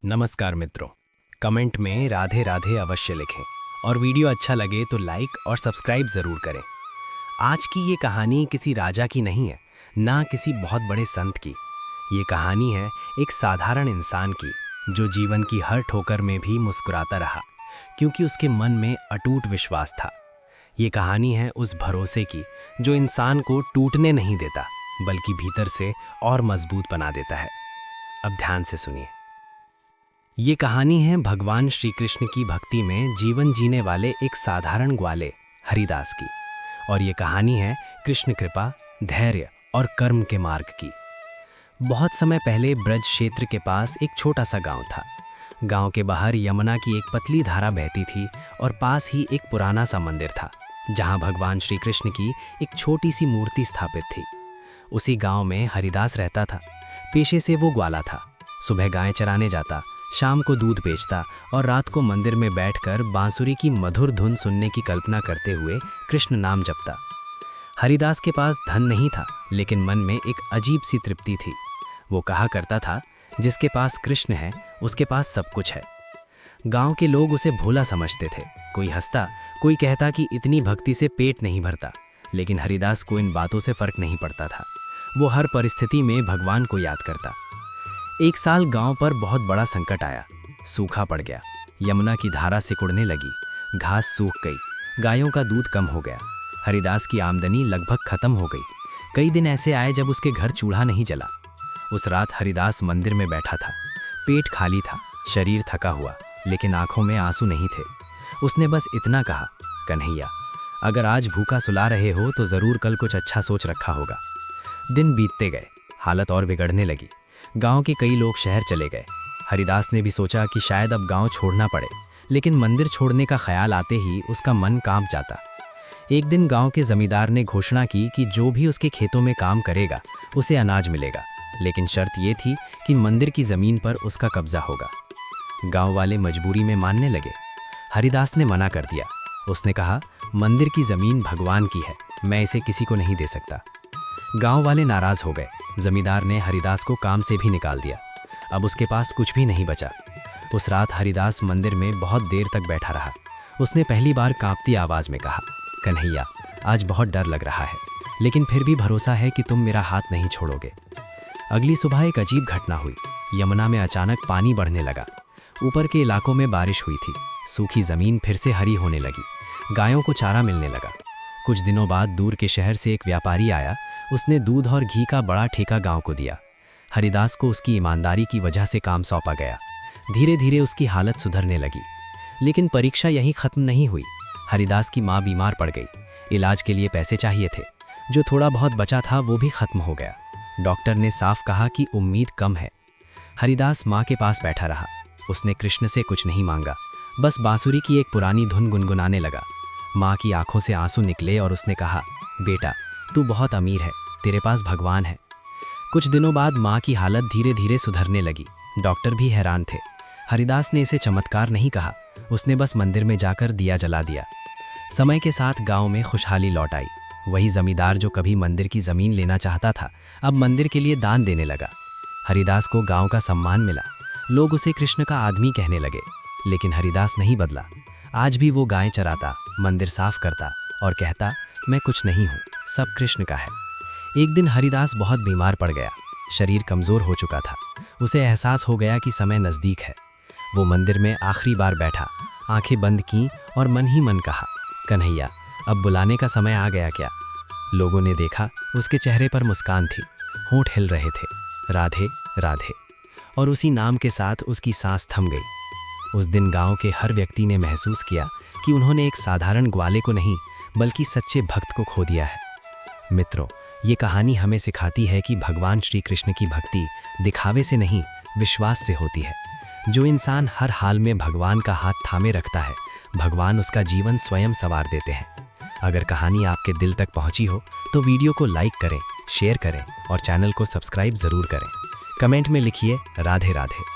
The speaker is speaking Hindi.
नमस्कार मित्रों, कमेंट में राधे राधे अवश्य लिखें और वीडियो अच्छा लगे तो लाइक और सब्सक्राइब ज़रूर करें। आज की ये कहानी किसी राजा की नहीं है, ना किसी बहुत बड़े संत की। ये कहानी है एक साधारण इंसान की जो जीवन की हर ठोकर में भी मुस्कुराता रहा, क्योंकि उसके मन में अटूट विश्वास था। ये कहानी है उस भरोसे की जो इंसान को टूटने नहीं देता, बल्कि भीतर से और मजबूत बना देता है। अब ध्यान से सुनिए। ये कहानी है भगवान श्री कृष्ण की भक्ति में जीवन जीने वाले एक साधारण ग्वाले हरिदास की। और ये कहानी है कृष्ण कृपा, धैर्य और कर्म के मार्ग की। बहुत समय पहले ब्रज क्षेत्र के पास एक छोटा सा गांव था। गांव के बाहर यमुना की एक पतली धारा बहती थी और पास ही एक पुराना सा मंदिर था, जहां भगवान श्री कृष्ण की एक छोटी सी मूर्ति स्थापित थी। उसी गांव में हरिदास रहता था। पेशे से वो ग्वाला था। सुबह गायें चराने जाता, शाम को दूध बेचता और रात को मंदिर में बैठकर बांसुरी की मधुर धुन सुनने की कल्पना करते हुए कृष्ण नाम जपता। हरिदास के पास धन नहीं था, लेकिन मन में एक अजीब सी तृप्ति थी। वो कहा करता था, जिसके पास कृष्ण है उसके पास सब कुछ है। गांव के लोग उसे भोला समझते थे। कोई हंसता, कोई कहता कि इतनी भक्ति से पेट नहीं भरता, लेकिन हरिदास को इन बातों से फर्क नहीं पड़ता था। वो हर परिस्थिति में भगवान को याद करता। एक साल गांव पर बहुत बड़ा संकट आया। सूखा पड़ गया, यमुना की धारा सिकुड़ने लगी, घास सूख गई, गायों का दूध कम हो गया। हरिदास की आमदनी लगभग खत्म हो गई। कई दिन ऐसे आए जब उसके घर चूल्हा नहीं जला। उस रात हरिदास मंदिर में बैठा था। पेट खाली था, शरीर थका हुआ, लेकिन आंखों में आंसू नहीं थे। उसने बस इतना कहा, कन्हैया, अगर आज भूखा सुला रहे हो तो ज़रूर कल कुछ अच्छा सोच रखा होगा। दिन बीतते गए, हालत और बिगड़ने लगी। गांव के कई लोग शहर चले गए। हरिदास ने भी सोचा कि शायद अब गांव छोड़ना पड़े, लेकिन मंदिर छोड़ने का ख्याल आते ही उसका मन कांप जाता। एक दिन गांव के जमींदार ने घोषणा की कि जो भी उसके खेतों में काम करेगा उसे अनाज मिलेगा, लेकिन शर्त ये थी कि मंदिर की ज़मीन पर उसका कब्जा होगा। गांव वाले मजबूरी में मानने लगे। हरिदास ने मना कर दिया। उसने कहा, मंदिर की ज़मीन भगवान की है, मैं इसे किसी को नहीं दे सकता। गांव वाले नाराज हो गए। जमींदार ने हरिदास को काम से भी निकाल दिया। अब उसके पास कुछ भी नहीं बचा। उस रात हरिदास मंदिर में बहुत देर तक बैठा रहा। उसने पहली बार कांपती आवाज़ में कहा, कन्हैया, आज बहुत डर लग रहा है, लेकिन फिर भी भरोसा है कि तुम मेरा हाथ नहीं छोड़ोगे। अगली सुबह एक अजीब घटना हुई। यमुना में अचानक पानी बढ़ने लगा। ऊपर के इलाकों में बारिश हुई थी। सूखी ज़मीन फिर से हरी होने लगी। गायों को चारा मिलने लगा। कुछ दिनों बाद दूर के शहर से एक व्यापारी आया। उसने दूध और घी का बड़ा ठेका गांव को दिया। हरिदास को उसकी ईमानदारी की वजह से काम सौंपा गया। धीरे धीरे उसकी हालत सुधरने लगी। लेकिन परीक्षा यहीं ख़त्म नहीं हुई। हरिदास की माँ बीमार पड़ गई। इलाज के लिए पैसे चाहिए थे। जो थोड़ा बहुत बचा था वो भी ख़त्म हो गया। डॉक्टर ने साफ कहा कि उम्मीद कम है। हरिदास माँ के पास बैठा रहा। उसने कृष्ण से कुछ नहीं मांगा, बस बांसुरी की एक पुरानी धुन गुनगुनाने लगा। माँ की आंखों से आंसू निकले और उसने कहा, बेटा, तू बहुत अमीर है, तेरे पास भगवान है। कुछ दिनों बाद माँ की हालत धीरे धीरे सुधरने लगी। डॉक्टर भी हैरान थे। हरिदास ने इसे चमत्कार नहीं कहा, उसने बस मंदिर में जाकर दिया जला दिया। समय के साथ गांव में खुशहाली लौट आई। वही जमींदार जो कभी मंदिर की ज़मीन लेना चाहता था, अब मंदिर के लिए दान देने लगा। हरिदास को गांव का सम्मान मिला। लोग उसे कृष्ण का आदमी कहने लगे। लेकिन हरिदास नहीं बदला। आज भी वो गायें चराता, मंदिर साफ करता और कहता, मैं कुछ नहीं हूँ, सब कृष्ण का है। एक दिन हरिदास बहुत बीमार पड़ गया। शरीर कमज़ोर हो चुका था। उसे एहसास हो गया कि समय नज़दीक है। वो मंदिर में आखिरी बार बैठा, आंखें बंद कीं और मन ही मन कहा, कन्हैया, अब बुलाने का समय आ गया क्या? लोगों ने देखा, उसके चेहरे पर मुस्कान थी, होंठ हिल रहे थे, राधे राधे। और उसी नाम के साथ उसकी सांस थम गई। उस दिन गांव के हर व्यक्ति ने महसूस किया कि उन्होंने एक साधारण ग्वाले को नहीं, बल्कि सच्चे भक्त को खो दिया है। मित्रों, ये कहानी हमें सिखाती है कि भगवान श्री कृष्ण की भक्ति दिखावे से नहीं, विश्वास से होती है। जो इंसान हर हाल में भगवान का हाथ थामे रखता है, भगवान उसका जीवन स्वयं संवार देते हैं। अगर कहानी आपके दिल तक पहुंची हो तो वीडियो को लाइक करें, शेयर करें और चैनल को सब्सक्राइब ज़रूर करें। कमेंट में लिखिए, राधे राधे।